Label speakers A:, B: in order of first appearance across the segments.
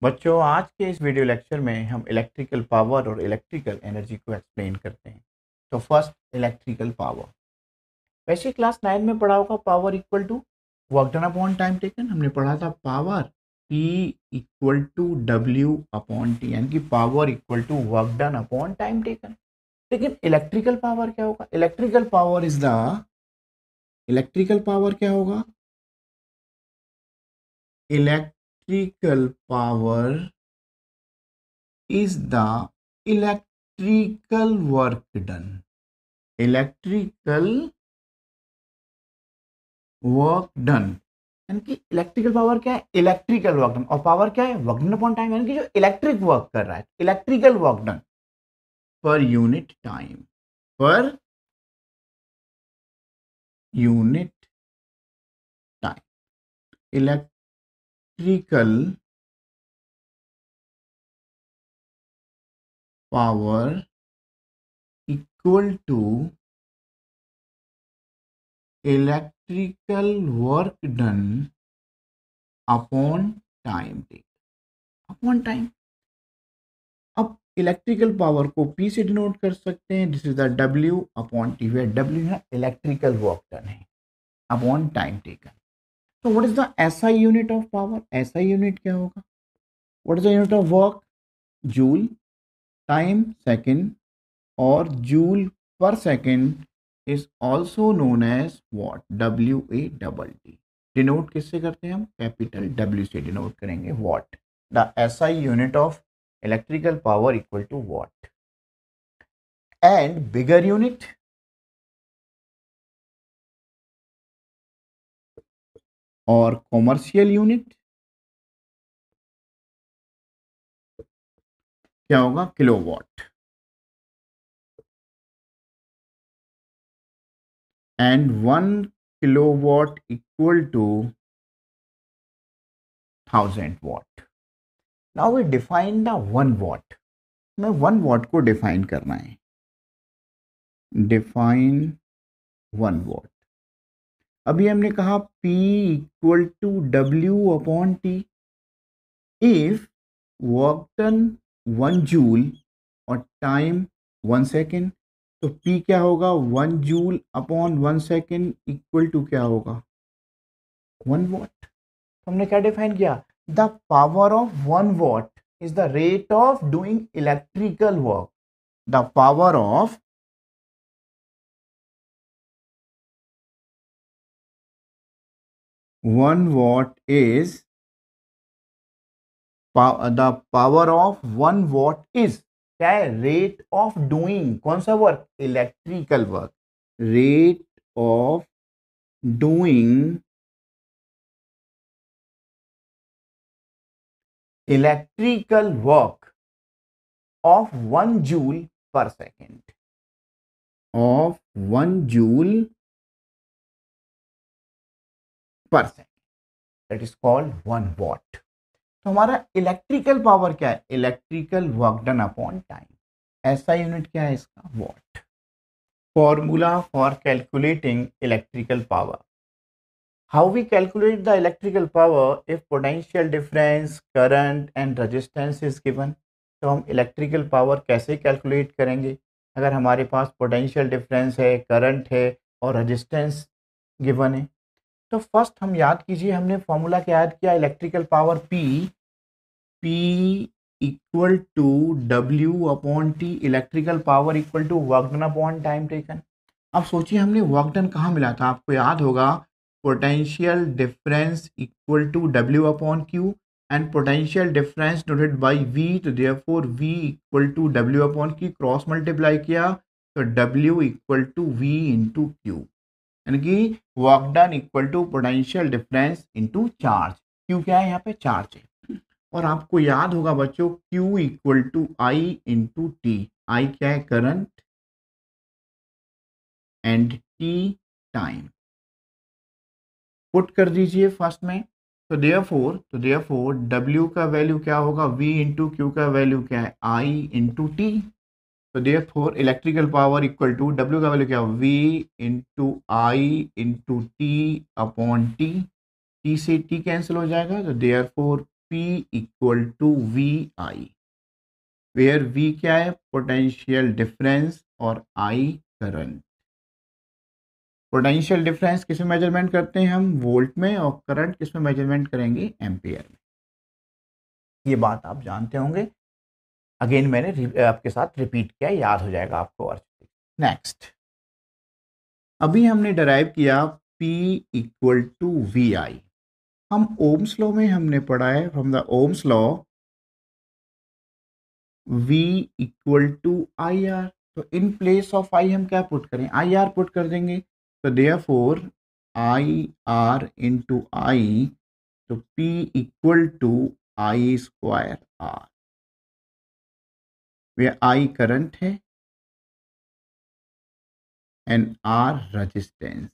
A: बच्चों, आज के इस वीडियो लेक्चर में हम इलेक्ट्रिकल पावर और इलेक्ट्रिकल एनर्जी को एक्सप्लेन करते हैं। तो फर्स्ट, इलेक्ट्रिकल पावर। वैसे क्लास 9 में पढ़ा होगा power equal to work done upon time taken. हमने पढ़ा था power P equal to W upon T, यानी कि power equal to work done upon time taken. लेकिन इलेक्ट्रिकल पावर क्या होगा? इलेक्ट्रिकल पावर क्या होगा? Electrical power is the electrical work done. Electrical work done, यानी कि इलेक्ट्रिकल पावर क्या है? Electrical work done. और पावर क्या है? वर्क डन अपॉन टाइम, यानी कि जो इलेक्ट्रिक वर्क कर रहा है, electrical work done per unit time, per unit time. Electrical power equal to electrical work done upon time upon time. अब इलेक्ट्रिकल पावर को P से डिनोट कर सकते हैं। This is the W upon T, where W है electrical work done है upon time taken. तो what is the SI unit of power? SI unit क्या होगा? What is the unit of work? Joule, time second, और joule per second is also known as what? WAT। Denote किससे करते हैं हम? Capital W से denote करेंगे watt. The SI unit of electrical power equal to watt. And bigger unit, और commercial unit क्या होगा? Kilowatt. And 1 kilowatt equal to 1000 watt. Now we define the 1 watt. हमें 1 watt को डिफाइन करना है। Define 1 watt। अभी हमने कहा P equal to W upon T. If work done 1 joule और टाइम 1 सेकेंड, तो P क्या होगा? 1 joule upon 1 second equal to क्या होगा? 1 वॉट। हमने क्या डिफाइन किया? The power of 1 watt is the rate of doing electrical work. The power of 1 watt is the power of 1 watt is क्या है? रेट ऑफ डूइंग कौन सा work? Electrical work. Rate of doing electrical work of 1 joule पर second, of 1 joule पर second, that is called 1 what. तो हमारा electrical power क्या है? Electrical work done upon time. ऐसा यूनिट क्या है इसका? What. Formula for calculating electrical power. How we calculate the electrical power if potential difference, current and resistance is given? तो हम इलेक्ट्रिकल पावर कैसे कैलकुलेट करेंगे अगर हमारे पास पोटेंशियल डिफरेंस है, करंट है और रेजिस्टेंस गिवन है? तो फर्स्ट हम याद कीजिए, हमने फॉर्मूला क्या याद किया? Electrical power P equal to W upon T. Electrical power equal to work done upon time taken. अब सोचिए, हमने वर्क डन कहाँ मिला था? आपको याद होगा, potential difference equal to W upon Q, and potential difference denoted by V, तो therefore V equal to W upon Q, cross multiply किया तो W equal to V into Q, यानी कि work done equal to potential difference into charge. Q क्या है? यहाँ पे charge है। और आपको याद होगा बच्चों, Q equal to I into T. I क्या है? Current, and T time. Put कर दीजिए फर्स्ट में। तो देयरफॉर W का वैल्यू क्या होगा? V इंटू क्यू का वैल्यू क्या है? I into T. तो therefore electrical power equal to W का वैल्यू क्या होगा? V into I into T upon T. T से टी कैंसिल हो जाएगा, तो therefore P equal to V I, where V क्या है, पोटेंशियल डिफरेंस, और I करंट। पोटेंशियल डिफरेंस किस में मेजरमेंट करते हैं हम, वोल्ट में, और करंट किस में मेजरमेंट करेंगे, एम्पियर में। ये बात आप जानते होंगे, अगेन मैंने आपके साथ रिपीट किया, याद हो जाएगा आपको। और नेक्स्ट, अभी हमने डिराइव किया P equal to V I. हम ओम्स लॉ में हमने पढ़ा है, from the Ohm's law V equal to I R. तो इन प्लेस ऑफ आई हम क्या पुट करें, आई आर पुट कर देंगे। तो therefore I R into I, तो P equal to I square R, where I current है एंड आर रेजिस्टेंस।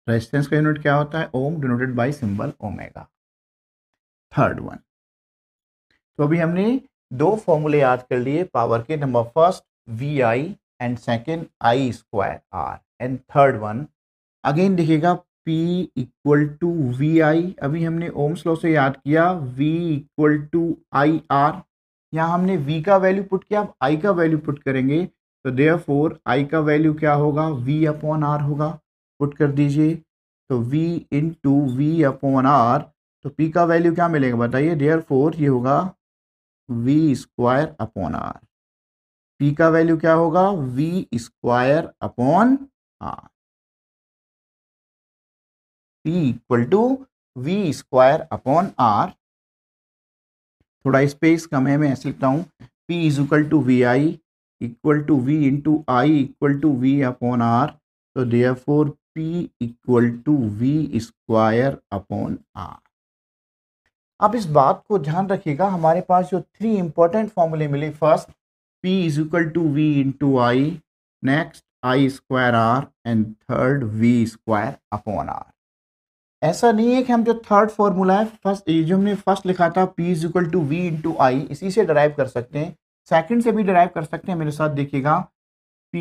A: रेजिस्टेंस का यूनिट क्या होता है, ohm, denoted by symbol omega. Third one, तो अभी हमने दो फॉर्मूले याद कर लिए पावर के, number first V I and second I square R, and third one again देखिएगा P equal to V I. अभी हमने ओम्स लॉ से याद किया V equal to I R, यहाँ हमने V का वैल्यू पुट किया, अब I का वैल्यू पुट करेंगे। तो देयरफॉर I का वैल्यू क्या होगा, V अपॉन आर होगा, पुट कर दीजिए। तो V into V upon R, तो P का वैल्यू क्या मिलेगा बताइए, देयरफॉर ये होगा V square upon R. P का वैल्यू क्या होगा, V square upon R. P equal to V square upon R. थोड़ा स्पेस कम है, मैं ऐसे लिखता हूँ, P is equal to V I equal to V into I equal to V upon R. तो therefore P equal to V square upon R. अब इस बात को ध्यान रखिएगा, हमारे पास जो थ्री इंपॉर्टेंट फॉर्मूले मिले, first P is equal to V into I, next I square R, and third V square upon R. ऐसा नहीं है कि हम जो थर्ड फॉर्मूला है, फर्स्ट जो हमने फर्स्ट लिखा था P is equal to V into I, इसी से डिराइव कर सकते हैं, सेकंड से भी डिराइव कर सकते हैं। मेरे साथ देखिएगा, P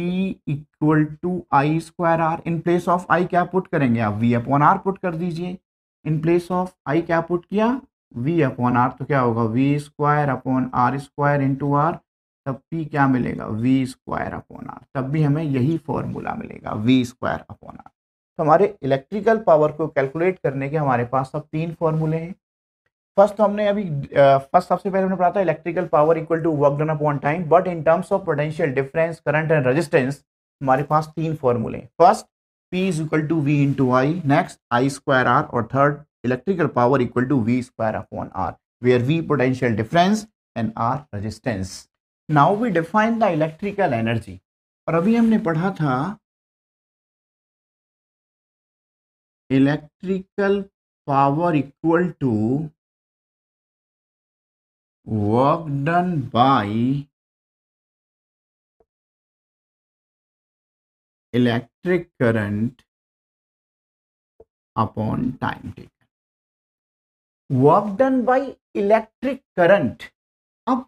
A: equal to I square R, in place of I क्या पुट करेंगे आप, V अपॉन आर पुट कर दीजिए। इन प्लेस ऑफ आई क्या पुट किया, V अपॉन आर, तो क्या होगा, V square upon R square into R, तब P क्या मिलेगा, V स्क्वायर अपॉन आर, तब भी हमें यही फॉर्मूला मिलेगा, V स्क्वायर अपॉन आर। तो हमारे इलेक्ट्रिकल पावर को कैलकुलेट करने के हमारे पास अब तीन फॉर्मूले हैं। फर्स्ट तो हमने अभी फर्स्ट सबसे पहले हमने पढ़ा था electrical power equal to work done upon time, but in terms of potential difference, current and resistance हमारे पास तीन फॉर्मूले हैं। First P is equal to V into I, next I square R, और third electrical power equal to V square upon R, where V potential difference and R resistance. Now we define the electrical energy. और अभी हमने पढ़ा था electrical power equal to work done by electric current upon time taken. Work done by electric current. अब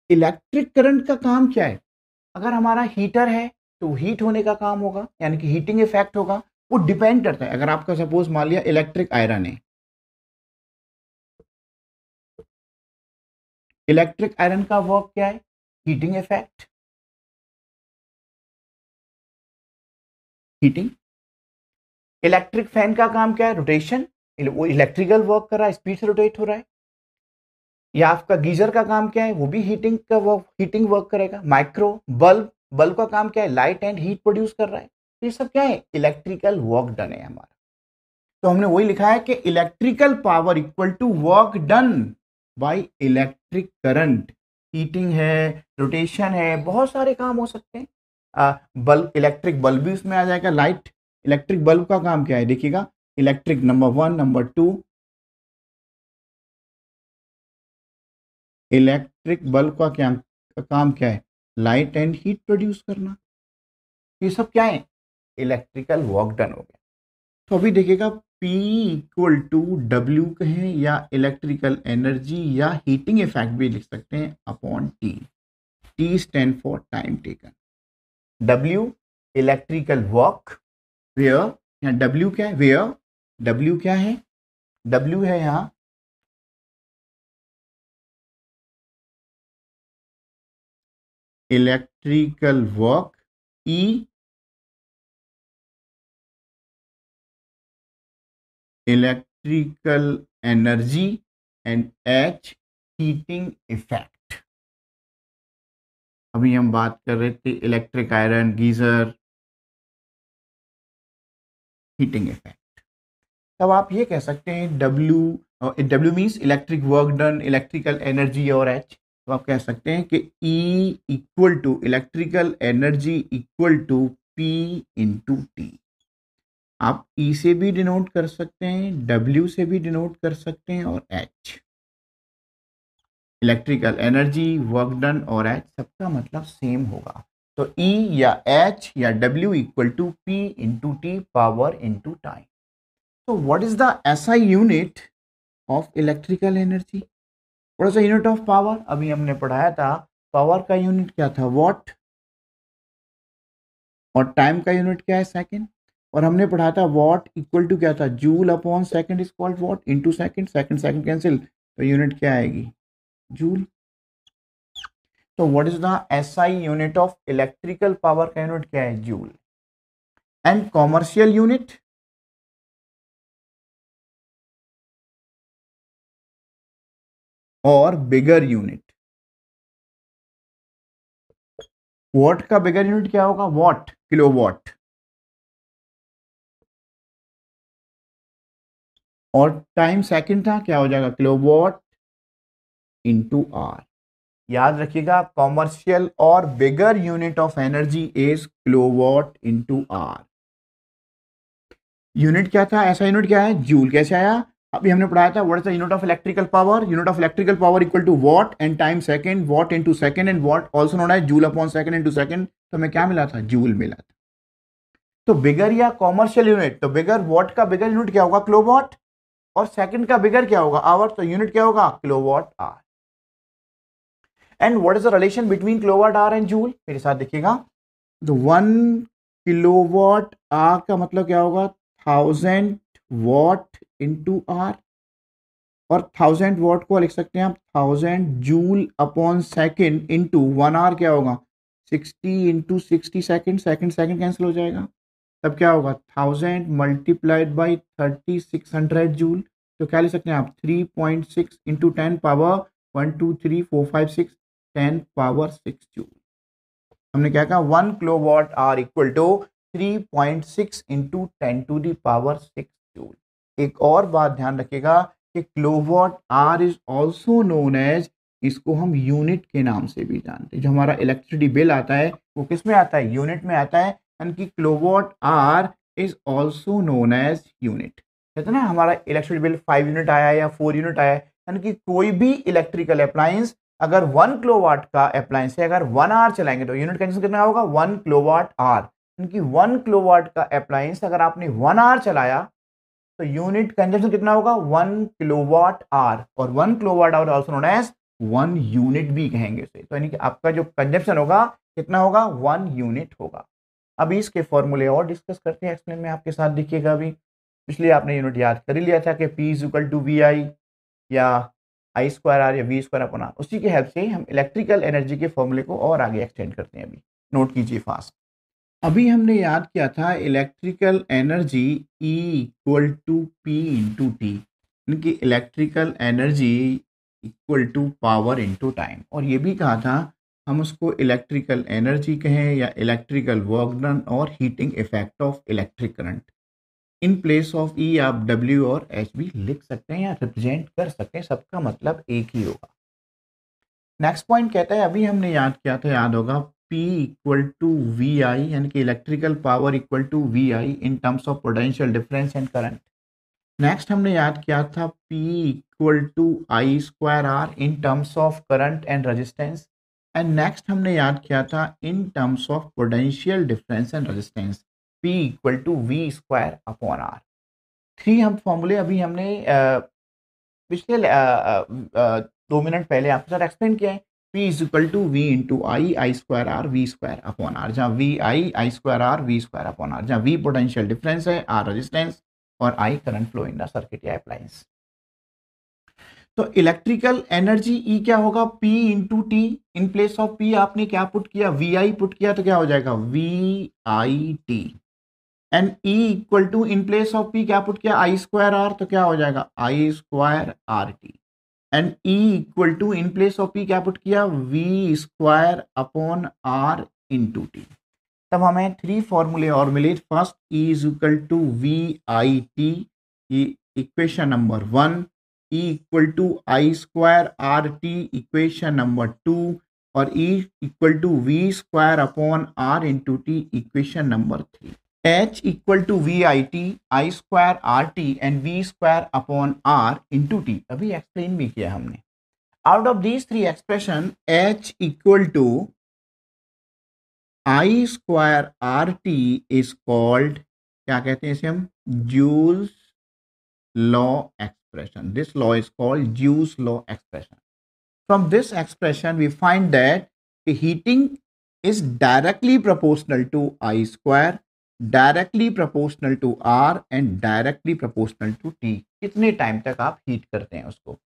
A: electric current का काम क्या है, अगर हमारा हीटर है तो हीट होने का काम होगा, यानी कि हीटिंग इफेक्ट होगा, वो डिपेंड करता है। अगर आपका सपोज मान लिया इलेक्ट्रिक आयरन है, इलेक्ट्रिक आयरन का वर्क क्या है, heating effect, heating. Electric fan का काम क्या है, रोटेशन, वो इलेक्ट्रिकल वर्क कर रहा है, स्पीड से रोटेट हो रहा है। या आपका गीजर का काम क्या है, वो भी हीटिंग का वर्क, हीटिंग वर्क करेगा। माइक्रो बल्ब, बल्ब का काम क्या है, लाइट एंड हीट प्रोड्यूस कर रहा है। ये सब क्या है, इलेक्ट्रिकल वर्क डन है हमारा। तो हमने वही लिखा है कि electrical power equal to work done by electric current. Heating है, रोटेशन है, बहुत सारे काम हो सकते हैं। बल्ब, इलेक्ट्रिक बल्ब भी उसमें आ जाएगा। लाइट, इलेक्ट्रिक बल्ब का काम क्या है, देखिएगा, electric number one, number two, electric bulb का क्या काम क्या है, लाइट एंड हीट प्रोड्यूस करना। ये सब क्या है, इलेक्ट्रिकल वर्क डन हो गया। तो अभी देखिएगा, P इक्वल टू डब्ल्यू कहें या इलेक्ट्रिकल एनर्जी या हीटिंग इफेक्ट भी लिख सकते हैं, upon T। T stand for time taken. W electrical work, where, या W क्या है, वेयर, W क्या है, W है यहाँ electrical work, E electrical energy and H heating effect. अभी हम बात कर रहे थे electric iron, geyser, heating effect. तब आप ये कह सकते हैं W means electric work done, electrical energy और H, तो आप कह सकते हैं कि E equal to electrical energy equal to P into T. आप E से भी डिनोट कर सकते हैं, W से भी डिनोट कर सकते हैं और H, electrical energy, work done और H सबका मतलब सेम होगा। तो E या H या W equal to P into T power into time. तो what is the SI unit of electrical energy? What is the unit of power? अभी हमने पढ़ाया था पावर का यूनिट क्या था, वॉट, और टाइम का यूनिट क्या है, सेकंड। और हमने पढ़ा था वॉट इक्वल टू क्या था, joule upon second is called what into second, second second cancel, तो यूनिट क्या आएगी, जूल। तो what is the SI unit of electrical power का यूनिट क्या है, जूल। एंड कॉमर्शियल यूनिट, और बिगर यूनिट, वॉट का बिगर यूनिट क्या होगा, वॉट, किलोवाट, और टाइम सेकंड था, क्या हो जाएगा, किलोवाट इंटू आर। याद रखिएगा कॉमर्शियल और bigger unit of energy is kilowatt into hour. Unit क्या था, ऐसा यूनिट क्या है, जूल। कैसे आया, अभी हमने पढ़ाया था what is the unit of electrical power, unit of electrical power equal to watt and time second, watt into second and watt also known as joule upon second into second. तो हमें क्या मिला था, जूल मिला था। तो बिगर या commercial unit, तो बिगर वॉट का बिगर यूनिट क्या होगा, किलोवाट, और सेकंड का बिगर क्या होगा, आवर, तो यूनिट क्या होगा, kilowatt hour. And what is the relation between kilowatt hour and joule, मेरे साथ देखिएगा। तो 1 किलोवाट आवर का मतलब क्या होगा, 1000 वॉट इंटू आर, और 1000 वॉट को लिख सकते हैं आप 1000 joule upon second into 1 hour क्या होगा, 60 into 60 second, second second cancel हो जाएगा, तब क्या होगा 1000 मल्टीप्लाइड बाई 3600 जूल। तो क्या लिख सकते हैं आप 3.6 इंटू 10 पावर 1 2 3 4 5 6 10 पावर 6 जूल। हमने क्या कहा, 1 kilowatt hour equal to 3.6 into 10 to the power 6 joule. एक और बात ध्यान रखिएगा कि kilowatt hour is also known as, इसको हम यूनिट के नाम से भी जानते हैं। जो हमारा इलेक्ट्रिसिटी बिल आता है वो किस में आता है, यूनिट में आता है, यानी कि kilowatt hour is also known as unit. कहते हैं ना हमारा इलेक्ट्रिसिटी बिल 5 यूनिट आया या 4 यूनिट आया, यानी कि कोई भी इलेक्ट्रिकल अप्लायंस अगर 1 किलोवाट का अप्लायंस है, अगर 1 आवर चलाएंगे तो यूनिट कंजम्पशन कितना होगा, 1 किलोवाट आवर। यानी कि 1 किलोवाट का अप्लायंस अगर आपने 1 आवर चलाया तो यूनिट कंजम्पशन कितना होगा, 1 किलोवाट आवर, और 1 kilowatt hour also known as 1 unit भी कहेंगे उसे। तो यानी कि आपका जो कंजम्पशन होगा कितना होगा, 1 यूनिट होगा। अभी इसके फॉर्मूले और डिस्कस करते हैं, एक्सप्लेन में आपके साथ देखिएगा। अभी इसलिए आपने यूनिट याद कर ही लिया था कि P is equal to V I या आई स्क्वायर आर या वी स्क्वायर अपॉन आर। उसी की हेल्प से हम इलेक्ट्रिकल एनर्जी के फॉर्मूले को और आगे एक्सटेंड करते हैं। अभी नोट कीजिए फास्ट। अभी हमने याद किया था electrical energy E equal to P into T, यानी कि electrical energy equal to power into time. और ये भी कहा था हम उसको इलेक्ट्रिकल एनर्जी कहें या इलेक्ट्रिकल वर्क डन और heating effect of electric current. In place of E आप W और H भी लिख सकते हैं या रिप्रेजेंट कर सकते हैं, सबका मतलब एक ही होगा। नेक्स्ट पॉइंट कहता है, अभी हमने याद किया था, याद होगा, P equal to V I, यानी कि electrical power equal to V I in terms of potential difference and current. Next हमने याद किया था P equal to I square R in terms of current and resistance. And next हमने याद किया था in terms of potential difference and resistance, P equal to V square upon R. 3 हम फॉर्मूले अभी हमने पिछले 2 मिनट पहले आपके साथ एक्सप्लेन किया है। P is equal to V into I square R V square upon R, जहाँ V I square R V square upon R, जहाँ वी पोटेंशियल डिफरेंस है, आर रेजिस्टेंस और I current flow in the circuit या appliance. तो electrical energy E क्या होगा, P into T. In place of P आपने क्या पुट किया, VI पुट किया, तो क्या हो जाएगा VIT। And E equal to in place of P क्या पुट किया, I स्क्वायर R, तो क्या हो जाएगा I square RT। And E equal to in place of P क्या पुट किया, V square upon R into T. तब हमें 3 फॉर्मूले और मिले। First E is equal to VIT, equation number 1, E equal to I square RT, equation number 2, और E equal to V square upon R into T, equation number 3। H equal to VIT, I square RT and V square upon R into T, अभी explain भी किया हमने। Out of these 3 expression H equal to I square RT is called, क्या कहते हैं इसे हम, Joule's law expression. This law is called Joule's law expression. From this expression we find that heating is directly proportional to I square, directly proportional to R and directly proportional to T। कितने time तक आप heat करते हैं उसको,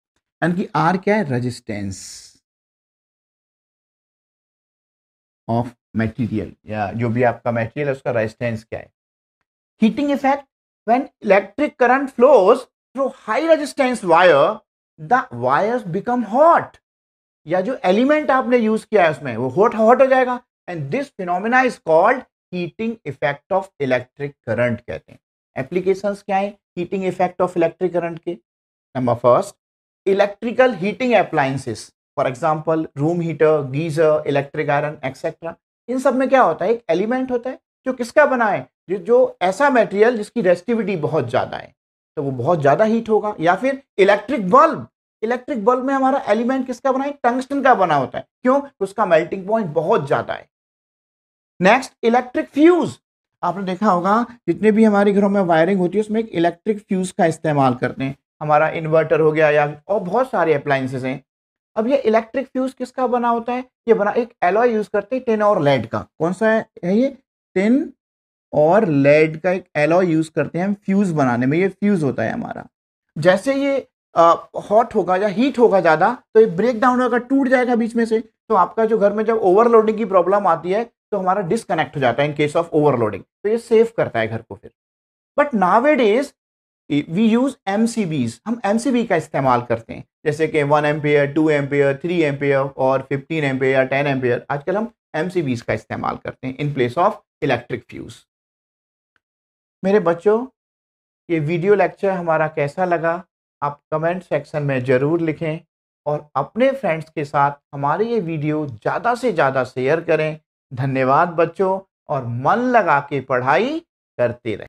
A: यानी कि R क्या है, रेजिस्टेंस ऑफ मटेरियल, या जो भी आपका मटेरियल है उसका रेजिस्टेंस क्या है। Heating effect, when electric current flows through high resistance wire, the wires become hot, या जो एलिमेंट आपने यूज किया है उसमें वो हॉट हो जाएगा। And this phenomena is called heating effect of electric current कहते हैं। एप्लीकेशंस क्या है heating effect of electric current के? Number first, electrical heating appliances, for example room heater, geyser, electric iron etcetera. इन सब में क्या होता है, एक एलिमेंट होता है जो किसका बना है, जो ऐसा मटेरियल जिसकी रेजिस्टिविटी बहुत ज्यादा है, तो वो बहुत ज्यादा हीट होगा। या फिर इलेक्ट्रिक बल्ब, इलेक्ट्रिक बल्ब में हमारा एलिमेंट किसका बना है, टंगस्टन का बना होता है। क्यों? उसका मेल्टिंग पॉइंट बहुत ज्यादा है। नेक्स्ट, इलेक्ट्रिक फ्यूज, आपने देखा होगा जितने भी हमारे घरों में वायरिंग होती है उसमें एक इलेक्ट्रिक फ्यूज का इस्तेमाल करते हैं। हमारा इन्वर्टर हो गया या और बहुत सारे अप्लायंसेस हैं। अब ये इलेक्ट्रिक फ्यूज किसका बना होता है, ये बना एक एलॉय यूज करते हैं टिन और लेड का। कौन सा है ये, टिन और लेड का एक एलॉय यूज करते हैं हम फ्यूज बनाने में। ये फ्यूज होता है हमारा। जैसे ये हॉट होगा या हीट होगा ज्यादा तो ये ब्रेक डाउन होगा, टूट जाएगा बीच में से। तो आपका जो घर में जब ओवरलोडिंग की प्रॉब्लम आती है तो हमारा डिस्कनेक्ट हो जाता है इन केस ऑफ ओवरलोडिंग, तो ये सेव करता है घर को फिर। But nowadays we use MCBs, हम एमसीबी का इस्तेमाल करते हैं, जैसे कि 1 एम्पियर, 2 एम्पियर, 3 एम्पियर और 15 एम्पियर, 10 एम्पियर। आजकल हम एमसीबीज का इस्तेमाल करते हैं इन प्लेस ऑफ इलेक्ट्रिक फ्यूज। मेरे बच्चों, ये वीडियो लेक्चर हमारा कैसा लगा आप कमेंट सेक्शन में ज़रूर लिखें, और अपने फ्रेंड्स के साथ हमारे ये वीडियो ज़्यादा से ज़्यादा शेयर करें। धन्यवाद बच्चों, और मन लगा के पढ़ाई करते रहें।